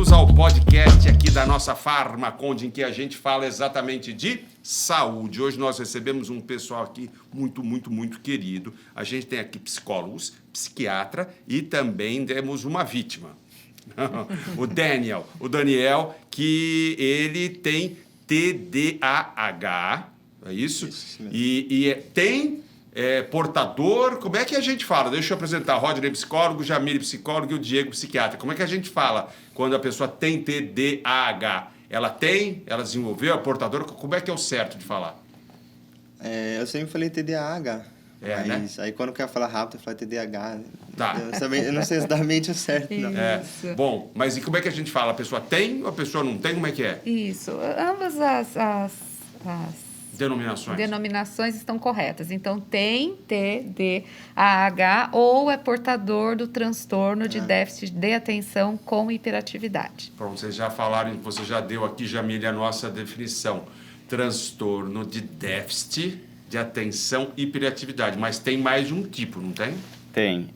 Bem-vindos ao podcast aqui da nossa Farmaconde, em que a gente fala exatamente de saúde. Hoje nós recebemos um pessoal aqui muito querido. A gente tem aqui psicólogos, psiquiatra e também temos uma vítima. O Daniel, que ele tem TDAH, é isso? Isso mesmo. Tem portador, como é que a gente fala? Deixa eu apresentar, Rodney psicólogo, Jamile psicólogo e o Diego psiquiatra. Como é que a gente fala quando a pessoa tem TDAH? Ela desenvolveu, é portadora, como é que é o certo de falar? Eu sempre falei TDAH, mas aí quando eu quero falar rápido eu falo TDAH. Tá. Eu não sei exatamente o certo, não. Bom, mas e como é que a gente fala? A pessoa tem ou a pessoa não tem? Como é que é? Isso, ambas as denominações estão corretas. Então, tem TDAH ou é portador do transtorno de déficit de atenção com hiperatividade. Pronto, vocês já falaram, você já deu aqui, Jamile, a nossa definição. Transtorno de déficit de atenção e hiperatividade. Mas tem mais de um tipo, não tem?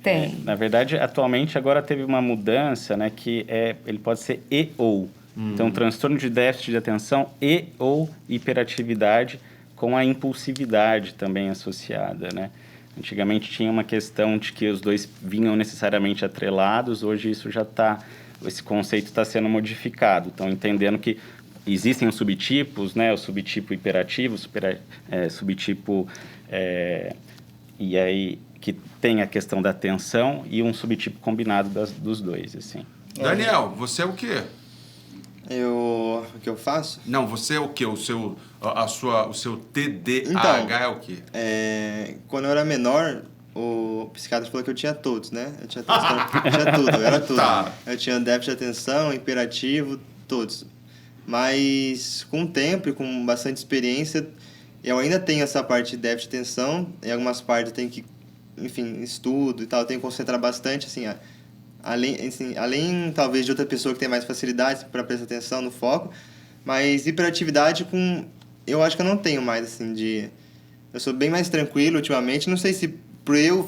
Tem. Na verdade, atualmente, agora teve uma mudança, né, que ele pode ser e ou. Então, transtorno de déficit de atenção e ou hiperatividade com a impulsividade também associada, né? Antigamente tinha uma questão de que os dois vinham necessariamente atrelados, hoje isso já esse conceito está sendo modificado. Então, entendendo que existem os subtipos, né? O subtipo hiperativo, subtipo... e aí, que tem a questão da atenção e um subtipo combinado dos dois, assim. Daniel, você é o quê? O que eu faço? Não, você é o quê? O seu TDAH então, é o quê? Quando eu era menor, o psiquiatra falou que eu tinha todos, né? Eu tinha tudo, era tudo. Tá. Eu tinha déficit de atenção, hiperativo, todos. Mas com o tempo e com bastante experiência, eu ainda tenho essa parte de déficit de atenção. Em algumas partes eu tenho que, enfim, estudo e tal, eu tenho que concentrar bastante, assim, além talvez de outra pessoa que tem mais facilidade para prestar atenção no foco, mas hiperatividade eu acho que eu não tenho mais, assim, eu sou bem mais tranquilo ultimamente, não sei se por eu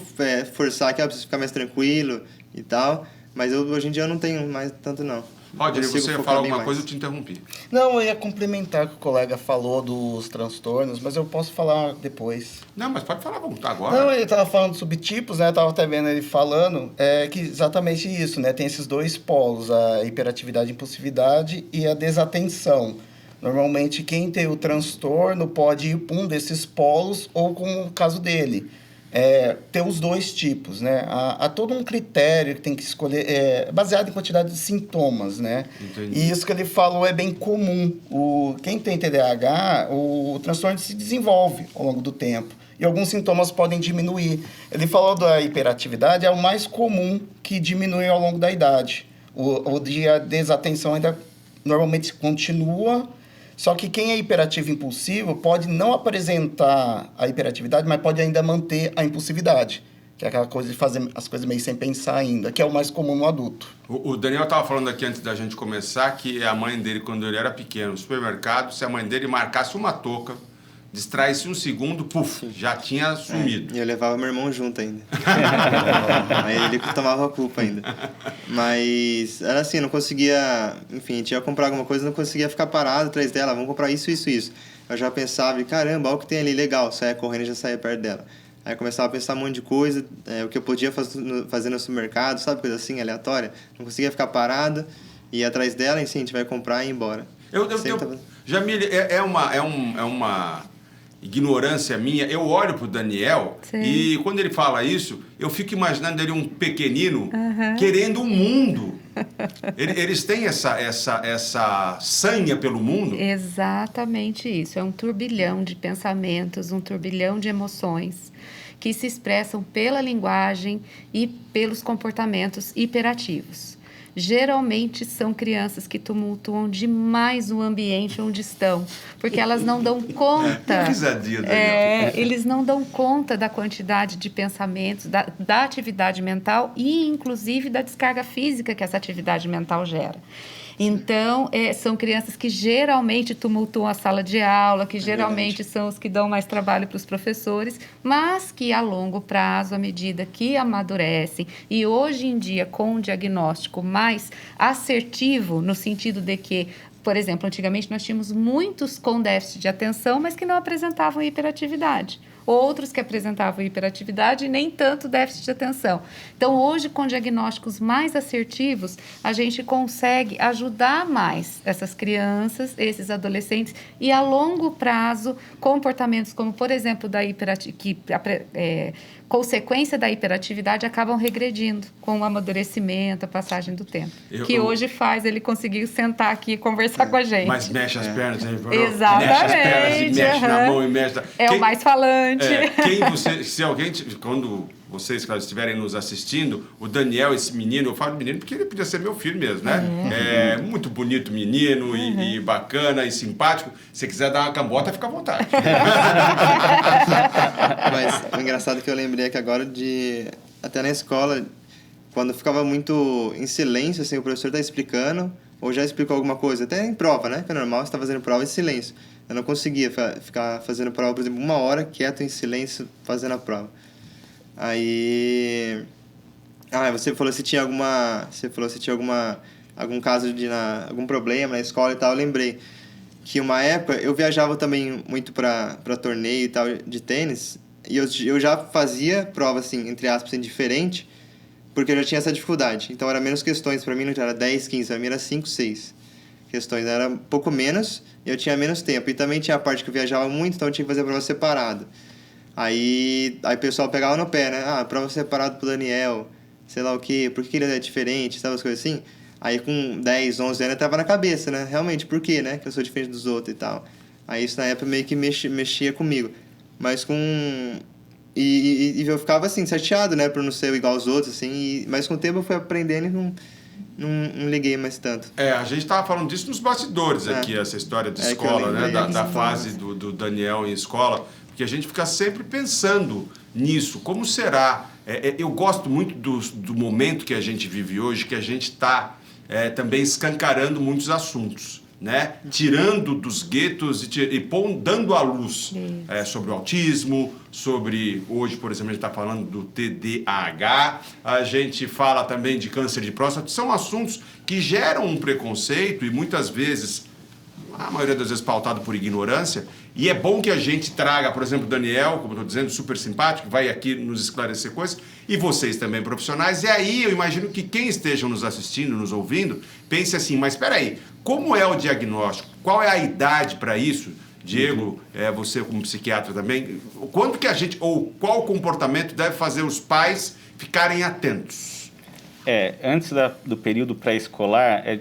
forçar que eu preciso ficar mais tranquilo e tal, mas hoje em dia eu não tenho mais tanto, não. Rodney, você ia falar alguma coisa, eu te interrompi. Não, eu ia complementar o que o colega falou dos transtornos, mas eu posso falar depois. Não, mas pode falar, vamos agora. Não, ele estava falando de subtipos, né? Eu estava até vendo ele falando que exatamente isso, né? Tem esses dois polos, a hiperatividade e impulsividade e a desatenção. Normalmente, quem tem o transtorno pode ir para um desses polos ou, como o caso dele, ter os dois tipos, né? Há todo um critério que tem que escolher, baseado em quantidade de sintomas, né? Entendi. E isso que ele falou é bem comum. Quem tem TDAH, o transtorno se desenvolve ao longo do tempo. E alguns sintomas podem diminuir. Ele falou da hiperatividade, é o mais comum que diminui ao longo da idade. O de desatenção ainda normalmente continua. Só que quem é hiperativo e impulsivo pode não apresentar a hiperatividade, mas pode ainda manter a impulsividade, que é aquela coisa de fazer as coisas meio sem pensar ainda, que é o mais comum no adulto. O Daniel estava falando aqui antes da gente começar que a mãe dele, quando ele era pequeno, no supermercado, se a mãe dele marcasse uma touca, distraísse um segundo, já tinha sumido. E eu levava meu irmão junto ainda. Aí ele tomava a culpa ainda. Mas era assim, não conseguia... Enfim, tinha que comprar alguma coisa, não conseguia ficar parado atrás dela. Vamos comprar isso. Eu já pensava, caramba, olha o que tem ali, legal. Saia correndo e já saía perto dela. Aí eu começava a pensar um monte de coisa, o que eu podia fazer no supermercado, sabe? Coisa assim, aleatória. Não conseguia ficar parado, ia atrás dela, e sim, a gente vai comprar e ir embora. Jamile, é uma ignorância minha, eu olho pro Daniel e quando ele fala isso, eu fico imaginando ele um pequenino querendo o mundo. Eles têm essa sanha pelo mundo? Exatamente isso. É um turbilhão de pensamentos, um turbilhão de emoções que se expressam pela linguagem e pelos comportamentos hiperativos. Geralmente são crianças que tumultuam demais o ambiente onde estão, porque elas não dão conta. Eles não dão conta da quantidade de pensamentos, da atividade mental e, inclusive, da descarga física que essa atividade mental gera. Então, são crianças que geralmente tumultuam a sala de aula, que geralmente são os que dão mais trabalho para os professores, mas que a longo prazo, à medida que amadurecem, e hoje em dia com um diagnóstico mais assertivo, no sentido de que, por exemplo, antigamente nós tínhamos muitos com déficit de atenção, mas que não apresentavam hiperatividade. Outros que apresentavam hiperatividade e nem tanto déficit de atenção. Então, hoje, com diagnósticos mais assertivos, a gente consegue ajudar mais essas crianças, esses adolescentes, e a longo prazo, comportamentos como, por exemplo, consequência da hiperatividade acabam regredindo com o amadurecimento, a passagem do tempo. Que hoje faz ele conseguir sentar aqui e conversar com a gente. Mas mexe as pernas, hein? Exatamente. Mexe as pernas e mexe na mão e mexe... O mais falante. Se alguém, quando vocês estiverem nos assistindo, o Daniel, esse menino, eu falo menino porque ele podia ser meu filho mesmo, né? É muito bonito menino e bacana e simpático. Se quiser dar uma cambota, fica à vontade. Mas o engraçado que eu lembrei aqui agora até na escola, quando ficava muito em silêncio, assim, o professor tá explicando, ou já explicou alguma coisa, até em prova, né? Que é normal, você tá fazendo prova em silêncio. Eu não conseguia ficar fazendo prova, por exemplo, 1 hora quieto em silêncio fazendo a prova. Aí... você falou se tinha algum caso algum problema na escola e tal. Eu lembrei que uma época eu viajava também muito para torneio e tal de tênis, e eu já fazia prova, assim, entre aspas, indiferente, porque eu já tinha essa dificuldade. Então era menos questões, para mim não era 10, 15, para mim era 5, 6 questões, era um pouco menos, e eu tinha menos tempo. E também tinha a parte que eu viajava muito, então eu tinha que fazer a prova separada. Aí o pessoal pegava no pé, né? Prova separada pro Daniel, sei lá o quê, por que ele é diferente, sabe, as coisas assim? Aí com 10, 11 anos eu tava na cabeça, né? Realmente, por quê, né? Que eu sou diferente dos outros e tal. Aí isso na época meio que mexia comigo. Mas E eu ficava assim, chateado, né? Por não ser igual aos outros, assim. Mas com o tempo eu fui aprendendo e não liguei mais tanto. A gente estava falando disso nos bastidores aqui, essa história de escola, né? Da fase do Daniel em escola, porque a gente fica sempre pensando nisso. Como será? Eu gosto muito do momento que a gente vive hoje, que a gente está também escancarando muitos assuntos, né? Tirando dos guetos e dando à luz sobre o autismo, sobre, hoje, por exemplo, a gente está falando do TDAH, a gente fala também de câncer de próstata, são assuntos que geram um preconceito e muitas vezes, a maioria das vezes pautado por ignorância, e é bom que a gente traga, por exemplo, o Daniel, como eu estou dizendo, super simpático, vai aqui nos esclarecer coisas, e vocês também profissionais, e aí eu imagino que quem esteja nos assistindo, nos ouvindo, pense assim, mas espera aí, como é o diagnóstico? Qual é a idade para isso? Diego, você como psiquiatra também, quanto que qual comportamento deve fazer os pais ficarem atentos? Antes do período pré-escolar, é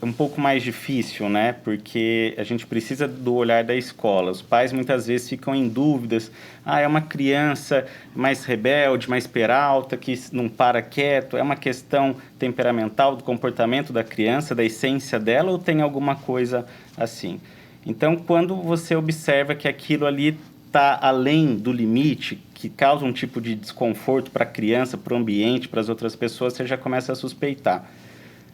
um pouco mais difícil, né? Porque a gente precisa do olhar da escola. Os pais muitas vezes ficam em dúvidas. É uma criança mais rebelde, mais peralta, que não para quieto. É uma questão temperamental do comportamento da criança, da essência dela, ou tem alguma coisa assim? Então, quando você observa que aquilo ali está além do limite, que causa um tipo de desconforto para a criança, para o ambiente, para as outras pessoas, você já começa a suspeitar.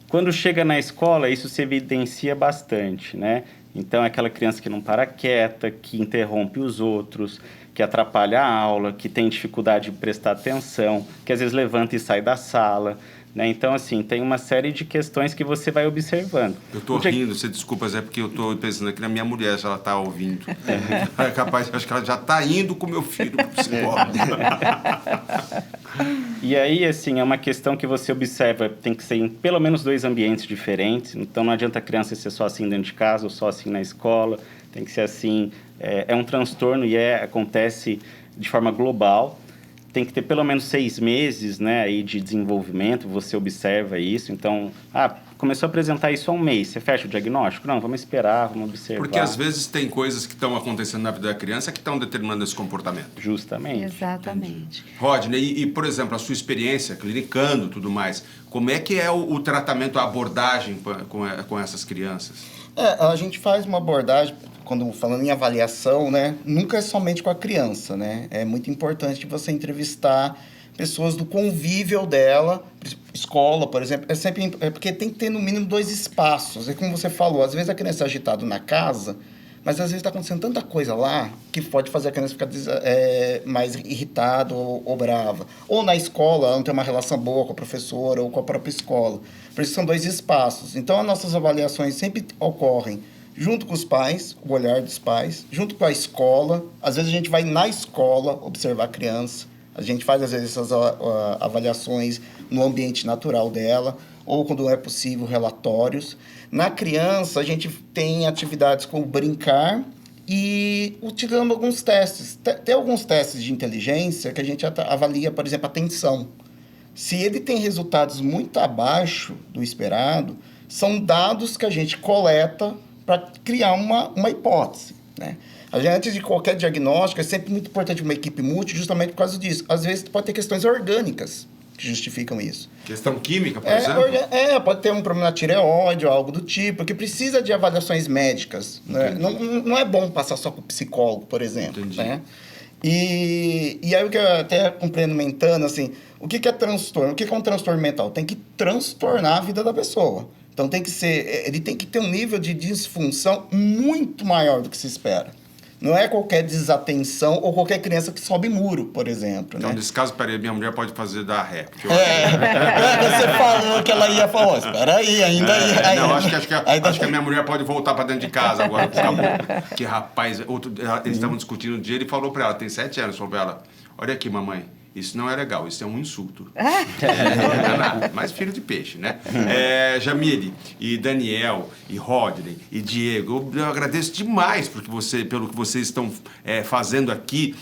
Quando chega na escola, isso se evidencia bastante, né? Então, é aquela criança que não para quieta, que interrompe os outros, que atrapalha a aula, que tem dificuldade de prestar atenção, que às vezes levanta e sai da sala, né? Então, assim, tem uma série de questões que você vai observando. Eu estou rindo, você desculpa, é porque eu estou pensando aqui na minha mulher, se ela está ouvindo. É capaz, acho que ela já está indo com meu filho para o psicólogo. E aí, assim, é uma questão que você observa, tem que ser em pelo menos 2 ambientes diferentes. Então, não adianta a criança ser só assim dentro de casa ou só assim na escola. Tem que ser assim, é um transtorno e acontece de forma global. Tem que ter pelo menos 6 meses, né, aí de desenvolvimento, você observa isso. Então, começou a apresentar isso há 1 mês, você fecha o diagnóstico? Não, vamos esperar, vamos observar. Porque às vezes tem coisas que estão acontecendo na vida da criança que estão determinando esse comportamento. Justamente. Exatamente. Rodney, por exemplo, a sua experiência clinicando e tudo mais, como é que é o tratamento, a abordagem com essas crianças? A gente faz uma abordagem, quando falando em avaliação, né, nunca é somente com a criança, né? É muito importante você entrevistar pessoas do convívio dela, escola, por exemplo, é porque tem que ter no mínimo 2 espaços. É como você falou, às vezes a criança é agitada na casa, mas às vezes está acontecendo tanta coisa lá que pode fazer a criança ficar mais irritada ou brava. Ou na escola, ela não tem uma relação boa com a professora ou com a própria escola. Por isso são 2 espaços. Então, as nossas avaliações sempre ocorrem junto com os pais, o olhar dos pais, junto com a escola. Às vezes a gente vai na escola observar a criança. A gente faz, às vezes, essas avaliações no ambiente natural dela, ou, quando é possível, relatórios. Na criança, a gente tem atividades como brincar e utilizando alguns testes. Tem alguns testes de inteligência que a gente avalia, por exemplo, atenção. Se ele tem resultados muito abaixo do esperado, são dados que a gente coleta para criar uma hipótese, né? Antes de qualquer diagnóstico, é sempre muito importante uma equipe multi, justamente por causa disso. Às vezes, pode ter questões orgânicas que justificam isso. Questão química, por exemplo? Pode ter um problema na tireoide ou algo do tipo, que precisa de avaliações médicas. Né? Não é bom passar só com o psicólogo, por exemplo. Entendi. Né? E aí, o que eu até complementando, assim, o que é transtorno? O que é um transtorno mental? Tem que transtornar a vida da pessoa. Então, ele tem que ter um nível de disfunção muito maior do que se espera. Não é qualquer desatenção ou qualquer criança que sobe muro, por exemplo. Então, né? nesse caso, peraí, minha mulher pode fazer dar ré. Você falou que ela ia falar, espera aí, ainda ia. Não, acho que a minha mulher pode voltar para dentro de casa agora. Que rapaz, eles estavam discutindo um dia, ele falou para ela, tem 7 anos, falou para ela, olha aqui, mamãe, isso não é legal, isso é um insulto. Mas filho de peixe, né? Jamile, e Daniel, e Rodney, e Diego, eu agradeço demais pelo que vocês estão fazendo aqui,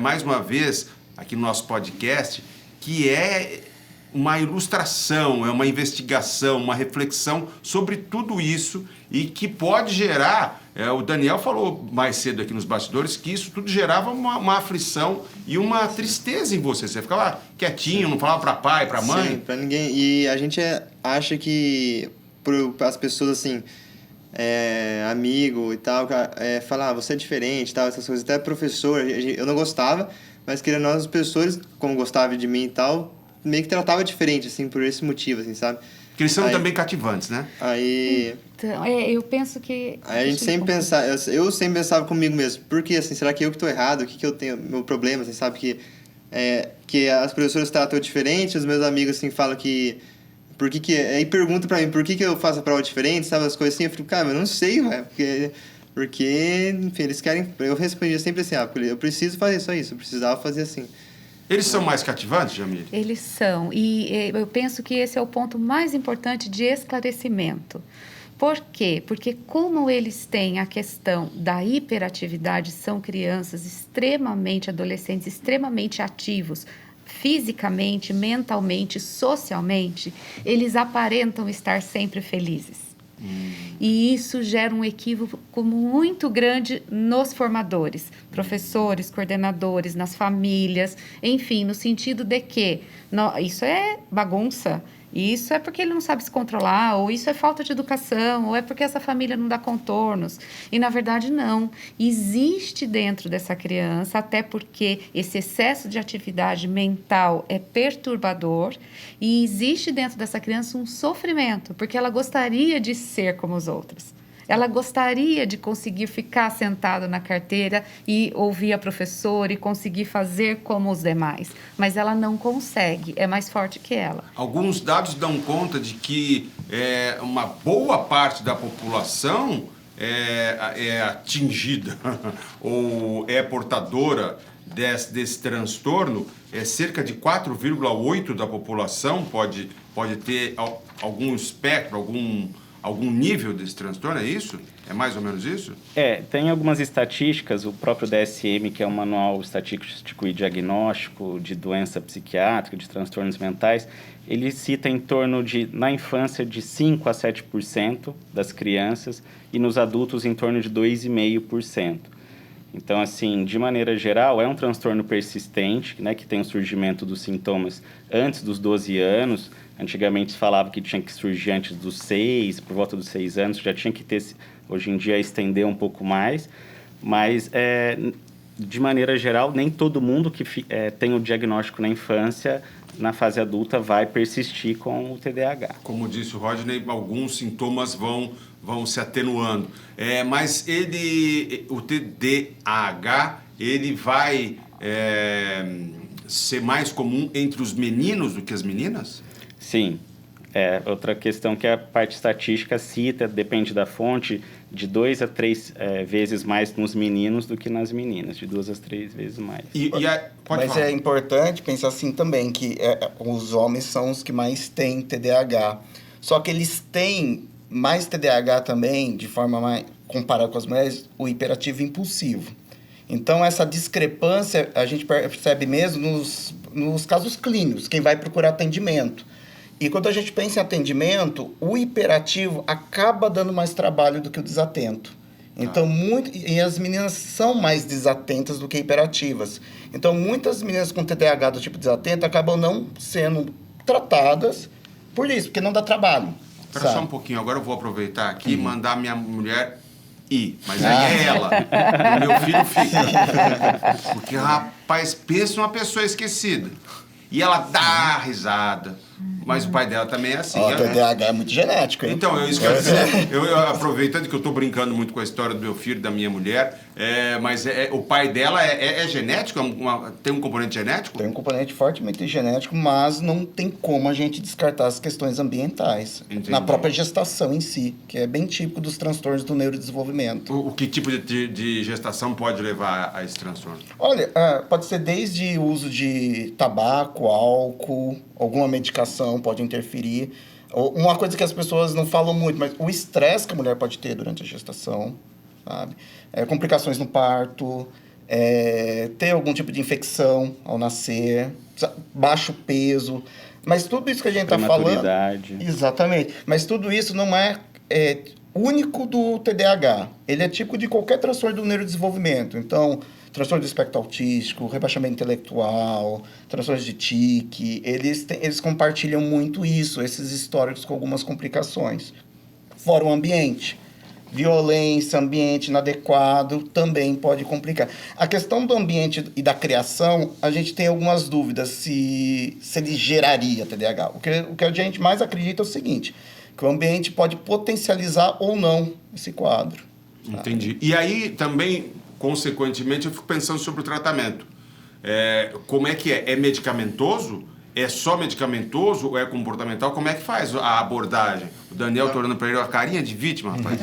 mais uma vez, aqui no nosso podcast, que é uma ilustração, é uma investigação, uma reflexão sobre tudo isso e que pode gerar, o Daniel falou mais cedo aqui nos bastidores, que isso tudo gerava uma aflição e uma tristeza em você. Você ficava quietinho, não falava para pai, para mãe. Sim, para ninguém. E a gente acha que as pessoas assim, amigo e tal, falar, você é diferente e tal, essas coisas. Até professor, eu não gostava, mas querendo nós, os professores, como gostavam de mim e tal, meio que tratava diferente, assim, por esse motivo, assim, sabe? Porque eles são também cativantes, né? Aí... Então, eu penso que... Aí a gente sempre pensava... Eu sempre pensava comigo mesmo. Por que, assim, será que eu que tô errado? O que eu tenho... Meu problema, assim, sabe? Que as professoras tratam diferente, os meus amigos, assim, falam que... Aí perguntam pra mim, por que eu faço a prova diferente, sabe? As coisas assim, eu fico, cara, eu não sei, ué. Porque, enfim, eles querem... Eu respondia sempre assim, eu preciso fazer só isso, eu precisava fazer assim. Eles são mais cativantes, Jamile? Eles são. E eu penso que esse é o ponto mais importante de esclarecimento. Por quê? Porque como eles têm a questão da hiperatividade, são crianças adolescentes extremamente ativos, fisicamente, mentalmente, socialmente, eles aparentam estar sempre felizes. E isso gera um equívoco muito grande nos formadores, professores, coordenadores, nas famílias, enfim, no sentido de que isso é bagunça, isso é porque ele não sabe se controlar, ou isso é falta de educação, ou é porque essa família não dá contornos. E, na verdade, não. Existe dentro dessa criança, até porque esse excesso de atividade mental é perturbador, e existe dentro dessa criança um sofrimento, porque ela gostaria de ser como os outros. Ela gostaria de conseguir ficar sentada na carteira e ouvir a professora e conseguir fazer como os demais. Mas ela não consegue, é mais forte que ela. Alguns dados dão conta de que uma boa parte da população é atingida ou é portadora desse transtorno. Cerca de 4,8% da população pode ter algum espectro, algum nível desse transtorno, é isso? É mais ou menos isso? Tem algumas estatísticas, o próprio DSM, que é o Manual Estatístico e Diagnóstico de Doença Psiquiátrica, de Transtornos Mentais, ele cita em torno de, na infância, de 5% a 7% das crianças e nos adultos em torno de 2,5%. Então, assim, de maneira geral, é um transtorno persistente, né, que tem o surgimento dos sintomas antes dos 12 anos. Antigamente se falava que tinha que surgir antes dos 6, por volta dos 6 anos, já tinha que ter, hoje em dia, estender um pouco mais. Mas, de maneira geral, nem todo mundo que tem o diagnóstico na infância na fase adulta vai persistir com o TDAH. Como disse o Rodney, alguns sintomas vão se atenuando. Mas o TDAH, ele vai ser mais comum entre os meninos do que as meninas? Sim. Outra questão que a parte estatística cita, depende da fonte, de 2 a 3 vezes mais nos meninos do que nas meninas, de 2 a 3 vezes mais. Mas falar. é importante pensar assim também, que os homens são os que mais têm TDAH. Só que eles têm mais TDAH também, de forma mais comparada com as mulheres, o hiperativo impulsivo. Então, essa discrepância a gente percebe mesmo nos casos clínicos, quem vai procurar atendimento. E quando a gente pensa em atendimento, o hiperativo acaba dando mais trabalho do que o desatento. Então, e as meninas são mais desatentas do que hiperativas. Então, muitas meninas com TDAH do tipo desatento acabam não sendo tratadas por isso, porque não dá trabalho. Espera só um pouquinho, agora eu vou aproveitar aqui e mandar minha mulher ir. Mas aí é ela. O meu filho fica. Porque, rapaz, pensa numa pessoa esquecida. E ela dá risada. Mas o pai dela também é assim. O TDAH é muito genético, hein? Então, isso quer dizer, eu aproveitando que eu estou brincando muito com a história do meu filho, da minha mulher, mas o pai dela é genético? Tem um componente genético? Tem um componente fortemente genético, mas não tem como a gente descartar as questões ambientais. Entendi. Na própria gestação em si, que é bem típico dos transtornos do neurodesenvolvimento. O que tipo de gestação pode levar a esse transtorno? Olha, pode ser desde o uso de tabaco, álcool, alguma medicação pode interferir. Uma coisa que as pessoas não falam muito, mas o estresse que a mulher pode ter durante a gestação, sabe? Complicações no parto, ter algum tipo de infecção ao nascer, baixo peso. Mas tudo isso que a gente está falando... Exatamente. Mas tudo isso não é único do TDAH. Ele é típico de qualquer transtorno do neurodesenvolvimento. Então, transtorno do espectro autístico, rebaixamento intelectual, transtornos de tique, eles compartilham muito isso, esses históricos com algumas complicações. Fora o ambiente. Violência, ambiente inadequado, também pode complicar. A questão do ambiente e da criação, a gente tem algumas dúvidas se ele geraria TDAH. O que a gente mais acredita é o seguinte, que o ambiente pode potencializar ou não esse quadro. Entendi. E aí também, consequentemente, eu fico pensando sobre o tratamento. Como é que é? É medicamentoso? É só medicamentoso ou é comportamental? Como é que faz a abordagem? O Daniel tá olhando para ele a carinha de vítima, rapaz.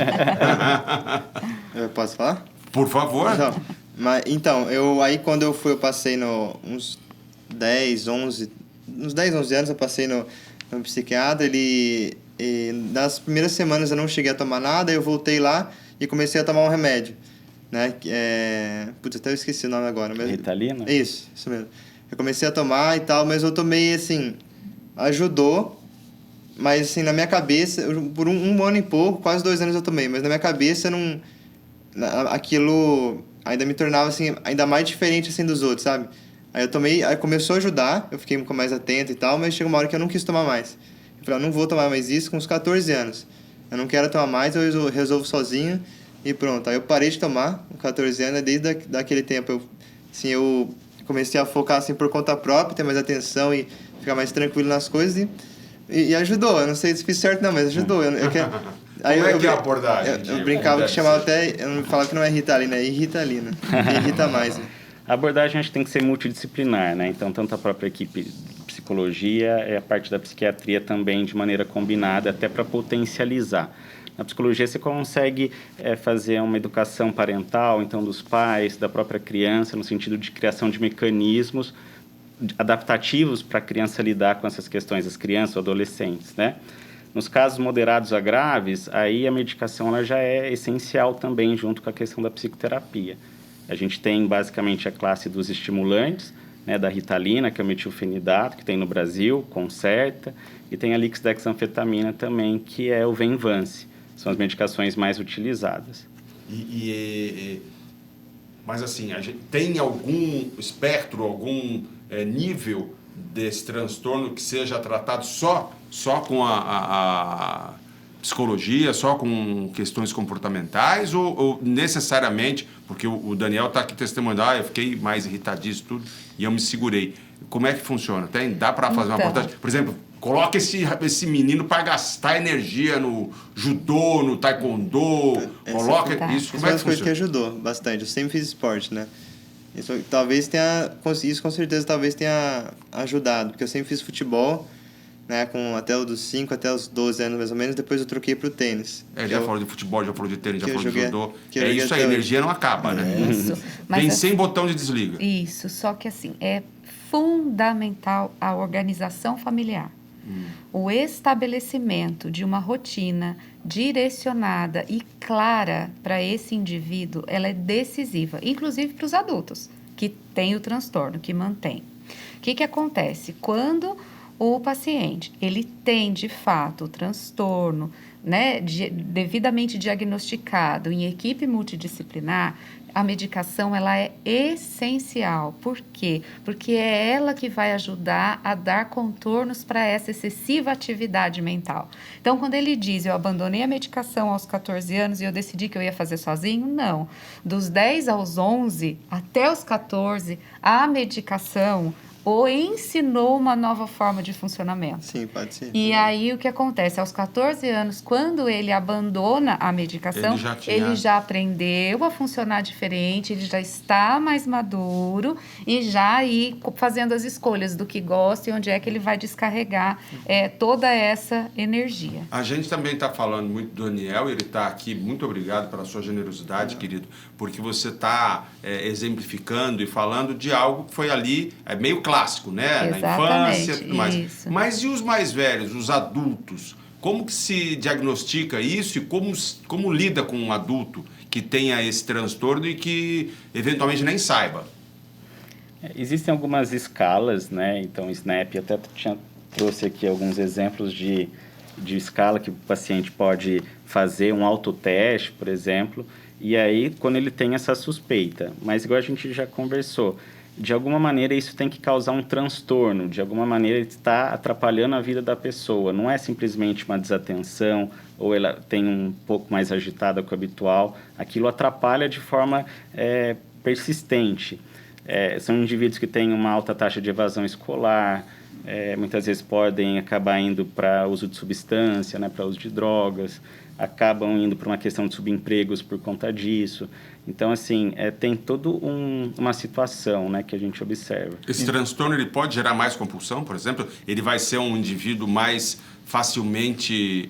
Eu posso falar? Por favor. Então, aí quando eu passei uns 10, 11 anos, eu passei no psiquiatra, nas primeiras semanas eu não cheguei a tomar nada, eu voltei lá e comecei a tomar um remédio, né? Putz, até eu esqueci o nome agora. Mas... Ritalina? Isso mesmo. Eu comecei a tomar e tal, mas eu tomei, assim, ajudou, mas, assim, na minha cabeça, por um ano e pouco, quase 2 anos eu tomei, mas na minha cabeça, aquilo ainda me tornava, assim, ainda mais diferente, assim, dos outros, sabe? Aí eu tomei, aí começou a ajudar, eu fiquei mais atento e tal, mas chegou uma hora que eu não quis tomar mais. Eu falei, não vou tomar mais isso com uns 14 anos. Eu não quero tomar mais, eu resolvo sozinho e pronto. Aí eu parei de tomar com 14 anos, desde daquele tempo eu comecei a focar assim por conta própria, ter mais atenção e ficar mais tranquilo nas coisas e ajudou. Eu não sei se fiz certo não, mas ajudou. Como é que é a abordagem? Eu brincava que chamava eu falava que não é Ritalina, é Irritalina. Irrita mais. Né? A abordagem acho que tem que ser multidisciplinar, né? Então, tanto a própria equipe de psicologia, a parte da psiquiatria também de maneira combinada, até para potencializar. Na psicologia você consegue fazer uma educação parental, então dos pais, da própria criança, no sentido de criação de mecanismos adaptativos para a criança lidar com essas questões, as crianças ou adolescentes, né? Nos casos moderados a graves, aí a medicação ela já é essencial também junto com a questão da psicoterapia. A gente tem basicamente a classe dos estimulantes, né, da Ritalina, que é o metilfenidato, que tem no Brasil, Concerta, e tem a lisdexanfetamina também, que é o Venvance. São as medicações mais utilizadas. Mas assim, a gente tem algum espectro, algum nível desse transtorno que seja tratado só com a psicologia, só com questões comportamentais ou necessariamente, porque o Daniel está aqui testemunhando, eu fiquei mais irritadíssimo tudo, e eu me segurei. Como é que funciona? Dá para fazer uma Então. abordagem? Por exemplo, coloca esse menino para gastar energia no judô, no taekwondo, coloca Tá. isso. Como Isso é é uma que coisa que funciona? ajudou bastante. Eu sempre fiz esporte, né? Isso talvez tenha... Isso com certeza talvez tenha ajudado. Porque eu sempre fiz futebol, né? Até os 5 até os 12 anos mais ou menos. Depois eu troquei pro tênis. Já falou de futebol, já falou de tênis, já que eu falou de joguei- judô. que eu É joguei isso aí, a até energia não acaba, né? Isso. Mas Vem assim, sem botão de desliga. Isso, só que assim, é fundamental a organização familiar. O estabelecimento de uma rotina direcionada e clara para esse indivíduo, ela é decisiva, inclusive para os adultos que têm o transtorno, que mantém. O que acontece? Quando o paciente ele tem, de fato, o transtorno, né, devidamente diagnosticado em equipe multidisciplinar, a medicação ela é essencial. Por quê? Porque é ela que vai ajudar a dar contornos para essa excessiva atividade mental. Então, quando ele diz, eu abandonei a medicação aos 14 anos e eu decidi que eu ia fazer sozinho, não. Dos 10 aos 11, até os 14, a medicação ou ensinou uma nova forma de funcionamento. Sim, pode ser. E aí o que acontece? Aos 14 anos, quando ele abandona a medicação, ele já aprendeu a funcionar diferente, ele já está mais maduro e já aí fazendo as escolhas do que gosta e onde é que ele vai descarregar toda essa energia. A gente também está falando muito do Daniel, ele está aqui, muito obrigado pela sua generosidade, querido, porque você está exemplificando e falando de algo que foi ali, meio clássico, né? Exatamente, Na infância e tudo mais. isso. Mas e os mais velhos, os adultos? Como que se diagnostica isso e como lida com um adulto que tenha esse transtorno e que eventualmente nem saiba? Existem algumas escalas, né? Então, o SNAP até trouxe aqui alguns exemplos de escala que o paciente pode fazer, um autoteste, por exemplo, e aí quando ele tem essa suspeita. Mas igual a gente já conversou, de alguma maneira isso tem que causar um transtorno, de alguma maneira está atrapalhando a vida da pessoa. Não é simplesmente uma desatenção ou ela tem um pouco mais agitada que o habitual. Aquilo atrapalha de forma persistente. São indivíduos que têm uma alta taxa de evasão escolar, muitas vezes podem acabar indo para uso de substância, né, para uso de drogas, acabam indo para uma questão de subempregos por conta disso. Então, assim, tem toda uma situação, né, que a gente observa. Esse transtorno ele pode gerar mais compulsão, por exemplo? Ele vai ser um indivíduo mais facilmente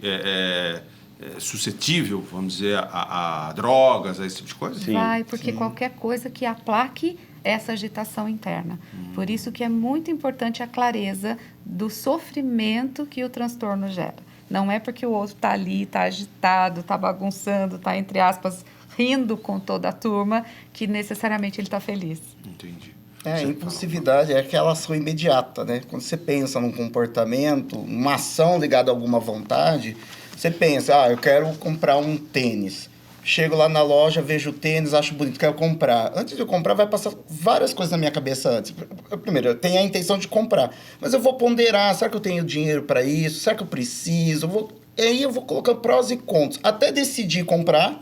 suscetível, vamos dizer, a drogas, a esse tipo de coisa? Sim, Vai, porque qualquer coisa que aplaque essa agitação interna. Por isso que é muito importante a clareza do sofrimento que o transtorno gera. Não é porque o outro está ali, está agitado, está bagunçando, está, entre aspas, rindo com toda a turma, que necessariamente ele está feliz. Entendi. A impulsividade é aquela ação imediata, né? Quando você pensa num comportamento, uma ação ligada a alguma vontade, você pensa, eu quero comprar um tênis. Chego lá na loja, vejo o tênis, acho bonito, quero comprar. Antes de eu comprar, vai passar várias coisas na minha cabeça antes. Primeiro, eu tenho a intenção de comprar, mas eu vou ponderar, será que eu tenho dinheiro para isso? Será que eu preciso? Aí eu vou colocando prós e contras, até decidir comprar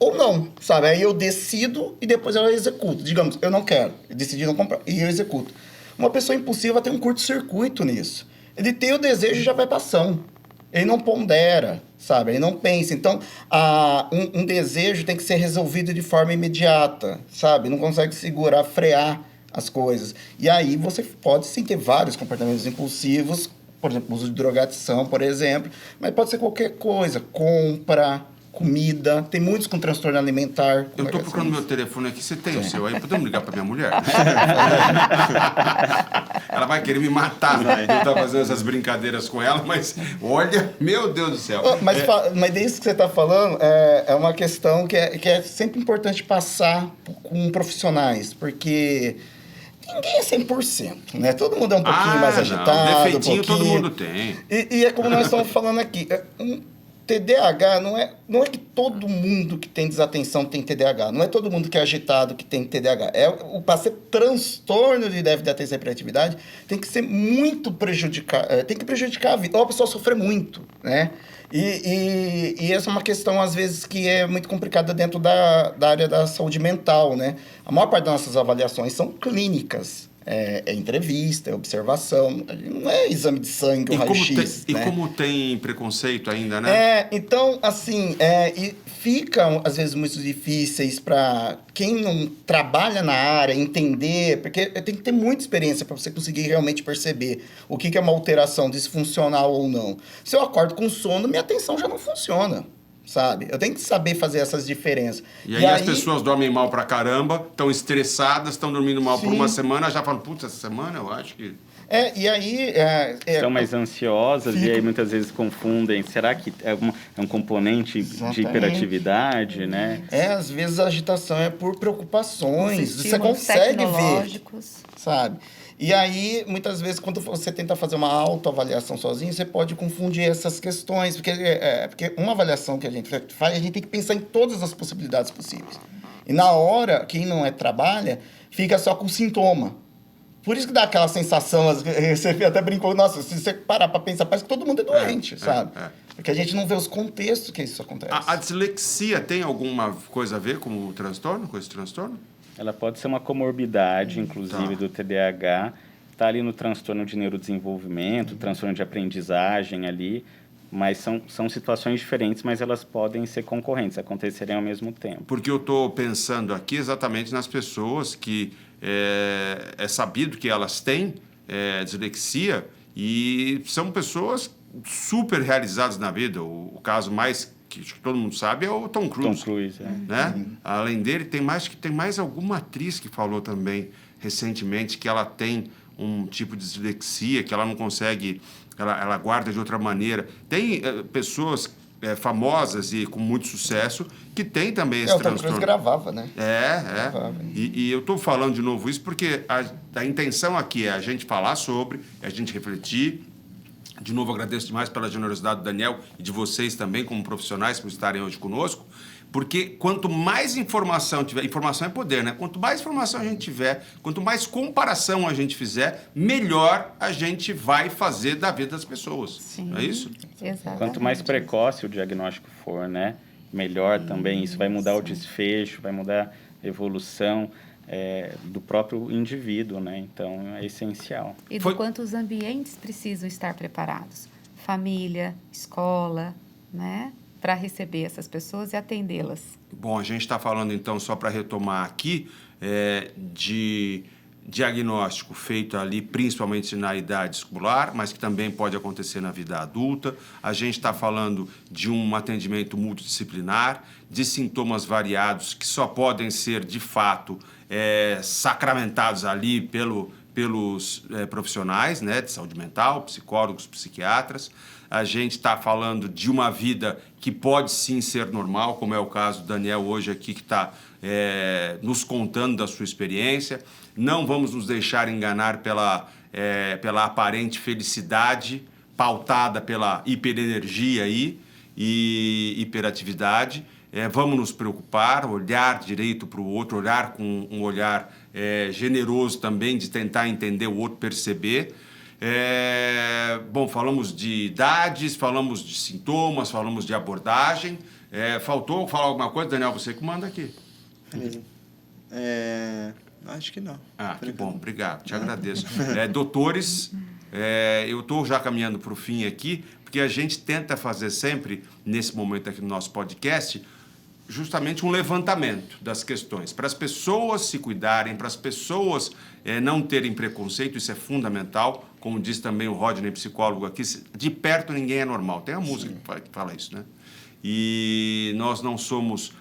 ou não, sabe? Aí eu decido e depois eu executo. Digamos, eu não quero, eu decidi não comprar e eu executo. Uma pessoa impulsiva tem um curto-circuito nisso. Ele tem o desejo e já vai para ação. Ele não pondera, sabe? Ele não pensa. Então, um desejo tem que ser resolvido de forma imediata, sabe? Não consegue segurar, frear as coisas. E aí você pode sim ter vários comportamentos impulsivos, por exemplo, uso de drogadição, por exemplo, mas pode ser qualquer coisa, compra, comida, tem muitos com transtorno alimentar. Eu estou procurando meu telefone aqui, você tem o seu aí? Podemos ligar para minha mulher? Ela vai querer me matar, né? Eu estou fazendo essas brincadeiras com ela, mas olha, meu Deus do céu. Mas disso que você está falando, é uma questão que é sempre importante passar com profissionais, porque ninguém é 100%, né? Todo mundo é um pouquinho mais agitado. Defeitinho todo mundo tem. E é como nós estamos falando aqui, TDAH não é que todo mundo que tem desatenção tem TDAH. Não é todo mundo que é agitado que tem TDAH. Para ser transtorno de déficit de atenção e hiperatividade, tem que ser muito tem que prejudicar a vida. Ou a pessoa sofrer muito, né? E essa é uma questão, às vezes, que é muito complicada dentro da área da saúde mental, né? A maior parte das nossas avaliações são clínicas. é entrevista, é observação, não é exame de sangue ou raio-x, né? E como tem preconceito ainda, né? Então, assim, e ficam, às vezes, muito difíceis para quem não trabalha na área entender, porque tem que ter muita experiência para você conseguir realmente perceber o que é uma alteração disfuncional ou não. Se eu acordo com sono, minha atenção já não funciona. Sabe? Eu tenho que saber fazer essas diferenças. E aí as pessoas dormem mal pra caramba, estão estressadas, estão dormindo mal por uma semana, já falam, putz, essa semana eu acho que... E aí... Estão mais ansiosas e aí muitas vezes confundem. Será que é um componente Exatamente. de hiperatividade, né? Às vezes a agitação é por preocupações. Os Você consegue ver, tecnológicos. sabe? E aí, muitas vezes, quando você tenta fazer uma autoavaliação sozinho, você pode confundir essas questões. Porque uma avaliação que a gente faz, a gente tem que pensar em todas as possibilidades possíveis. E na hora, quem não trabalha, fica só com sintoma. Por isso que dá aquela sensação, você até brincou, nossa, se você parar para pensar, parece que todo mundo é doente, sabe? Porque a gente não vê os contextos que isso acontece. A dislexia tem alguma coisa a ver com o transtorno, com esse transtorno? Ela pode ser uma comorbidade, inclusive, do TDAH. Está ali no transtorno de neurodesenvolvimento, transtorno de aprendizagem ali, mas são situações diferentes, mas elas podem ser concorrentes, acontecerem ao mesmo tempo. Porque eu estou pensando aqui exatamente nas pessoas que é sabido que elas têm dislexia e são pessoas super realizadas na vida. O caso mais que todo mundo sabe é o Tom Cruise. Tom Cruise, né? Além dele, tem mais alguma atriz que falou também recentemente que ela tem um tipo de dislexia, que ela não consegue, ela guarda de outra maneira. Tem pessoas famosas e com muito sucesso que tem também esse transtorno. O Tom Cruise gravava, né? Gravava. E eu estou falando de novo isso porque a intenção aqui é a gente falar sobre, é a gente refletir. De novo, agradeço demais pela generosidade do Daniel e de vocês também, como profissionais, por estarem hoje conosco, porque quanto mais informação tiver, informação é poder, né? Quanto mais informação a gente tiver, quanto mais comparação a gente fizer, melhor a gente vai fazer da vida das pessoas. Sim. Não é isso? Exatamente. Quanto mais precoce o diagnóstico for, né? Melhor também. Isso vai mudar o desfecho, vai mudar a evolução do próprio indivíduo, né? Então, é essencial. E do quanto os ambientes precisam estar preparados. Família, escola, né? Para receber essas pessoas e atendê-las. Bom, a gente está falando, então, só para retomar aqui, de diagnóstico feito ali principalmente na idade escolar, mas que também pode acontecer na vida adulta. A gente está falando de um atendimento multidisciplinar, de sintomas variados que só podem ser, de fato, sacramentados ali pelos profissionais, né, de saúde mental, psicólogos, psiquiatras. A gente está falando de uma vida que pode sim ser normal, como é o caso do Daniel hoje aqui, que está nos contando da sua experiência. Não vamos nos deixar enganar pela aparente felicidade pautada pela hiperenergia aí e hiperatividade. Vamos nos preocupar, olhar direito para o outro, olhar com um olhar generoso também, de tentar entender o outro, perceber. Bom, falamos de idades, falamos de sintomas, falamos de abordagem. Faltou falar alguma coisa, Daniel? Você que manda aqui. Beleza. Acho que não. Que bom, obrigado, te agradeço. Doutores, eu estou já caminhando para o fim aqui, porque a gente tenta fazer sempre, nesse momento aqui no nosso podcast, justamente um levantamento das questões, para as pessoas se cuidarem, para as pessoas não terem preconceito, isso é fundamental, como diz também o Rodney, psicólogo aqui, de perto ninguém é normal, tem a música que fala isso, né? E nós não somos,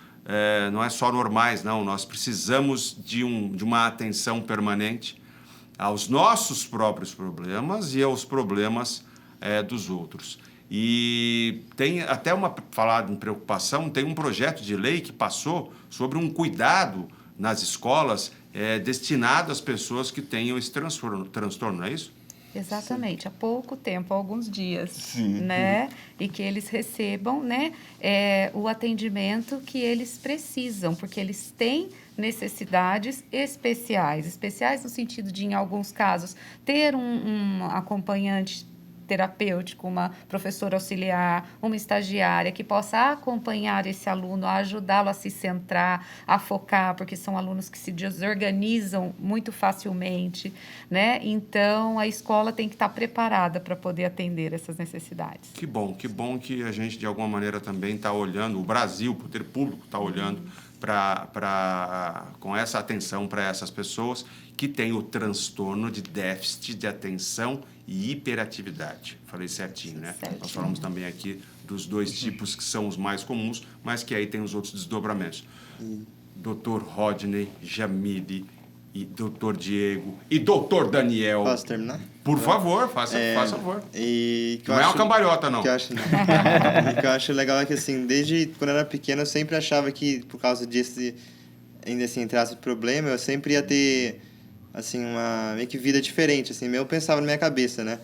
não é só normais, não, nós precisamos de uma atenção permanente aos nossos próprios problemas e aos problemas dos outros. E tem até falar em preocupação, tem um projeto de lei que passou sobre um cuidado nas escolas destinado às pessoas que tenham esse transtorno, não é isso? Exatamente, há pouco tempo, há alguns dias, Sim. né? E que eles recebam, né, o atendimento que eles precisam, porque eles têm necessidades especiais no sentido de, em alguns casos, ter um acompanhante terapêutico, uma professora auxiliar, uma estagiária que possa acompanhar esse aluno, ajudá-lo a se centrar, a focar, porque são alunos que se desorganizam muito facilmente, né? Então, a escola tem que estar preparada para poder atender essas necessidades. Que bom que a gente, de alguma maneira, também está olhando, o Brasil, o poder público está olhando com essa atenção para essas pessoas que têm o transtorno de déficit de atenção e hiperatividade. Falei certinho, né? Certinho. Nós falamos também aqui dos 2 tipos que são os mais comuns, mas que aí tem os outros desdobramentos. Dr. Rodney Jamile e Dr. Diego e Dr. Daniel. Posso terminar? Por favor, faça favor. E que Não é uma cambalhota, não. Que eu acho, e que eu acho legal é que, assim, desde quando eu era pequeno, eu sempre achava que, por causa desse, ainda assim, entre aspas, problema, eu sempre ia ter, assim, uma meio que vida diferente, assim, eu pensava na minha cabeça, né?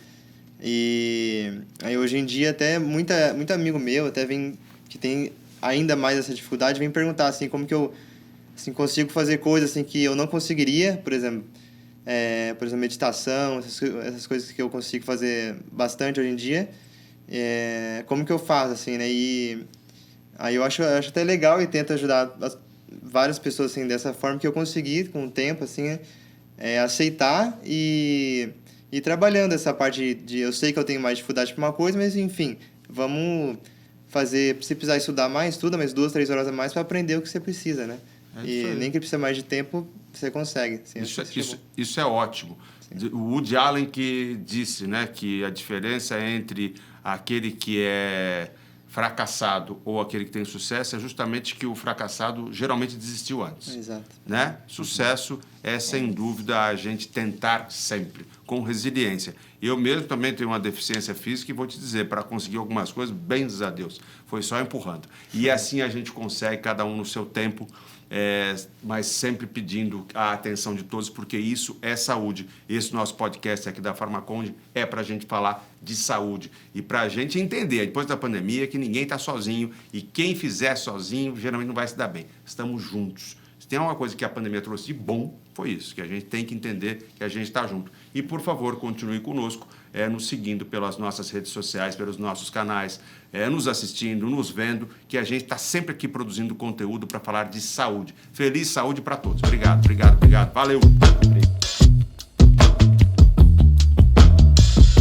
E aí, hoje em dia, até muito amigo meu, até vem, que tem ainda mais essa dificuldade, vem perguntar, assim, como que eu, assim, consigo fazer coisas, assim, que eu não conseguiria, por exemplo, meditação, essas coisas que eu consigo fazer bastante hoje em dia, como que eu faço, assim, né? E aí eu acho até legal e tento ajudar várias pessoas, assim, dessa forma que eu consegui, com o tempo, assim, aceitar e ir trabalhando essa parte de... Eu sei que eu tenho mais dificuldade para uma coisa, mas, enfim, vamos fazer... Se precisar estudar mais, estuda mais 2, 3 horas a mais para aprender o que você precisa, né? E nem que precisa mais de tempo, você consegue. Assim, isso é ótimo. Sim. O Woody Allen que disse, né, que a diferença entre aquele que é fracassado ou aquele que tem sucesso é justamente que o fracassado geralmente desistiu antes. Exato. Né? Sucesso é, sem dúvida, a gente tentar sempre, com resiliência. Eu mesmo também tenho uma deficiência física e vou te dizer, para conseguir algumas coisas, bens a Deus, foi só empurrando. E assim a gente consegue, cada um no seu tempo, mas sempre pedindo a atenção de todos, porque isso é saúde. Esse nosso podcast aqui da Farmaconde é para a gente falar de saúde e para a gente entender, depois da pandemia, que ninguém está sozinho e quem fizer sozinho geralmente não vai se dar bem. Estamos juntos. Se tem uma coisa que a pandemia trouxe de bom, foi isso, que a gente tem que entender que a gente está junto. E, por favor, continue conosco, nos seguindo pelas nossas redes sociais, pelos nossos canais, nos assistindo, nos vendo, que a gente está sempre aqui produzindo conteúdo para falar de saúde. Feliz saúde para todos. Obrigado. Valeu.